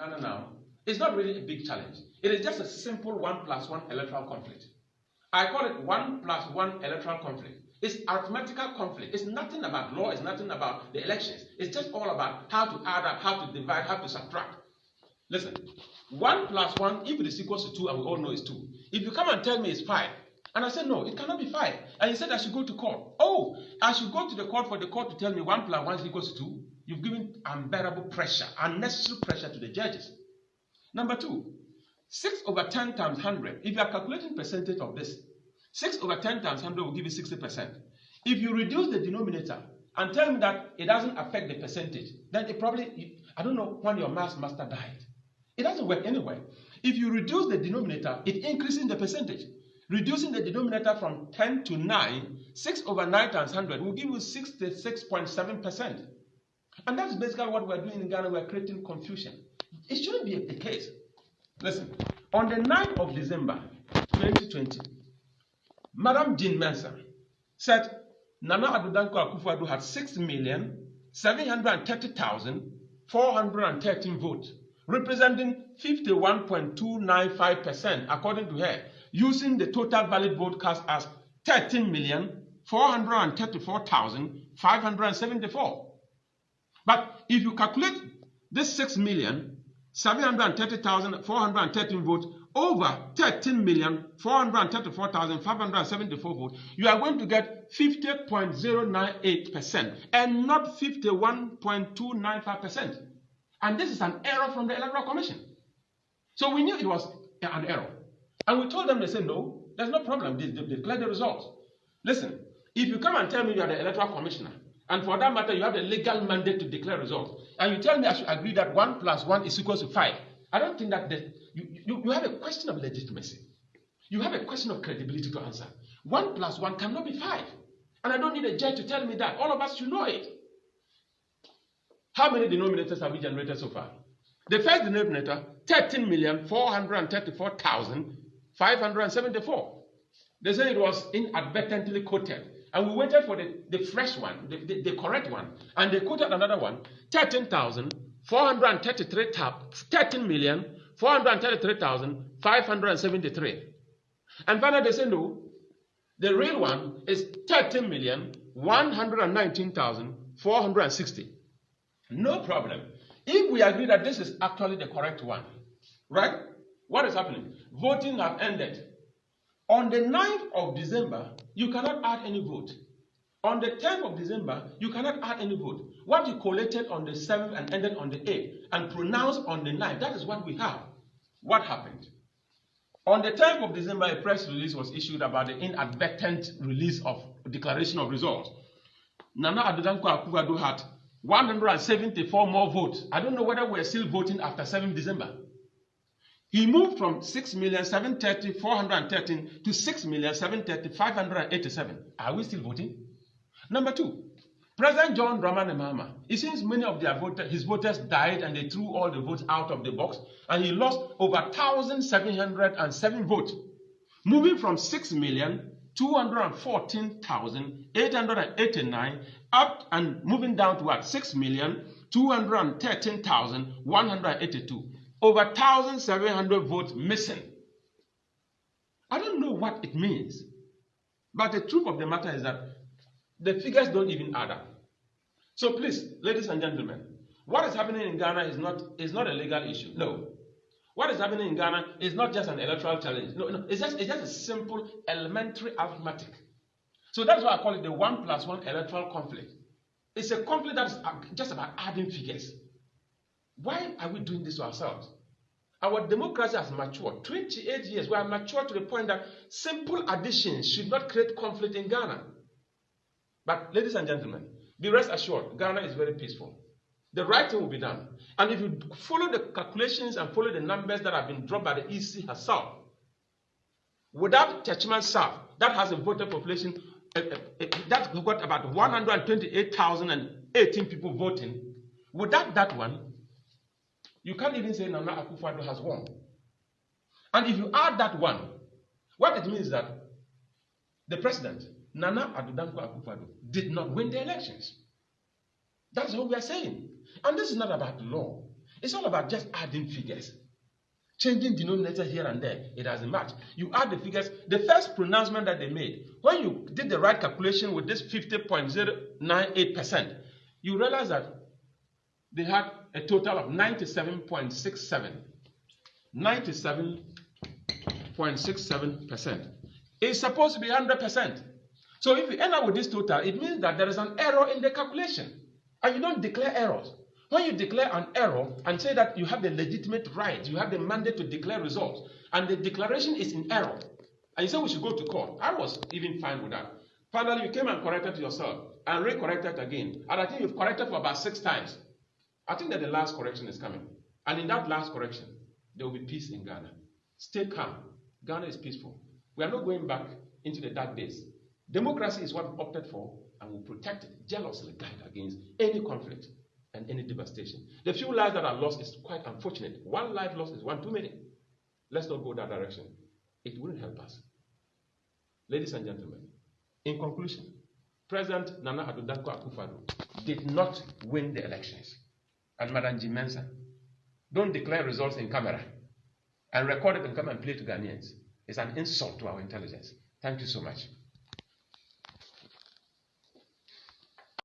Ghana now is not really a big challenge. It is just a simple 1+1 electoral conflict. I call it 1+1 electoral conflict. It's arithmetical conflict. It's nothing about law. It's nothing about the elections. It's just all about how to add up, how to divide, how to subtract. Listen, 1+1, if it is equals to 2, and we all know it's 2. If you come and tell me it's 5, and I said, no, it cannot be 5. And you said I should go to court. Oh, I should go to the court for the court to tell me 1+1 is equals to 2. You've given unbearable pressure, unnecessary pressure to the judges. Number 2, 6/10 times 100. If you are calculating percentage of this, 6/10 times 100 will give you 60%. If you reduce the denominator and tell me that it doesn't affect the percentage, then it probably, I don't know when your maths master died. It doesn't work anyway. If you reduce the denominator, it increases the percentage. Reducing the denominator from 10 to 9, 6/9 times 100 will give you 66.7%. And that's basically what we're doing in Ghana. We're creating confusion. It shouldn't be the case. Listen, on the 9th of December, 2020, Madam Jean Mensa said Nana Addo Dankwa Akufo-Addo had 6,730,413 votes, representing 51.295%, according to her, using the total valid vote cast as 13,434,574. But if you calculate this 6,730,413 votes over 13,434,574 votes, you are going to get 50.098% and not 51.295%. And this is an error from the Electoral Commission. So we knew it was an error. And we told them, they said, no, there's no problem. They declared the results. Listen, if you come and tell me you are the Electoral Commissioner, and for that matter, you have the legal mandate to declare results, and you tell me I should agree that 1+1 is equal to 5, I don't think that you have a question of legitimacy. You have a question of credibility to answer. 1+1 cannot be 5. And I don't need a judge to tell me that. All of us should know it. How many denominators have we generated so far? The first denominator, 13,434,574. They say it was inadvertently quoted. And we waited for the fresh one, the correct one. And they quoted another one, 13,433,573. And finally they say no, the real one is 13,119,460. No problem. If we agree that this is actually the correct one, right? What is happening? Voting have ended. On the 9th of December, you cannot add any vote. On the 10th of December, you cannot add any vote. What you collated on the 7th and ended on the 8th and pronounced on the 9th, that is what we have. What happened? On the 10th of December, a press release was issued about the inadvertent release of declaration of results. Nana Addo Dankwa Akufo-Addo had 174 more votes. I don't know whether we're still voting after 7th December. He moved from 6,730,413 to 6,730,587. Are we still voting? Number 2, President John Dramani Mahama. It seems many of his voters died and they threw all the votes out of the box, and he lost over 1,707 votes, moving from 6,214,889 up and moving down to what? 6,213,182. Over 1,700 votes missing. I don't know what it means, but the truth of the matter is that the figures don't even add up. So please, ladies and gentlemen, what is happening in Ghana is not a legal issue. No. What is happening in Ghana is not just an electoral challenge. No, it's just a simple elementary arithmetic. So that's why I call it the 1+1 electoral conflict. It's a conflict that is just about adding figures. Why are we doing this to ourselves? Our democracy has matured. 28 years, we are matured to the point that simple additions should not create conflict in Ghana. But ladies and gentlemen, be rest assured, Ghana is very peaceful. The right thing will be done. And if you follow the calculations and follow the numbers that have been dropped by the EC herself, without Churchman South, that has a voter population, that's got about 128,018 people voting. Without that one, you can't even say Nana Akufo-Addo has won. And if you add that one, what it means is that the president, Nana Addo Dankwa Akufo-Addo, did not win the elections. That's what we are saying. And this is not about law. It's all about just adding figures. Changing denominator here and there, it doesn't match. You add the figures. The first pronouncement that they made, when you did the right calculation with this 50.098%, you realize that they had a total of 97.67. 97.67%. It's supposed to be 100%. So if you end up with this total, it means that there is an error in the calculation. And you don't declare errors. When you declare an error and say that you have the legitimate right, you have the mandate to declare results, and the declaration is in error, and you say we should go to court, I was even fine with that. Finally, you came and corrected yourself, and re-corrected again. And I think you've corrected for about 6 times. I think that the last correction is coming. And in that last correction, there will be peace in Ghana. Stay calm. Ghana is peaceful. We are not going back into the dark days. Democracy is what we opted for, and we'll protect it, jealously guard against any conflict and any devastation. The few lives that are lost is quite unfortunate. One life lost is one too many. Let's not go that direction. It wouldn't help us. Ladies and gentlemen, in conclusion, President Nana Addo Dankwa Akufo-Addo did not win the elections. And Madam Jean Mensa, don't declare results in camera and record it and come and play to Ghanaians. It's an insult to our intelligence. Thank you so much.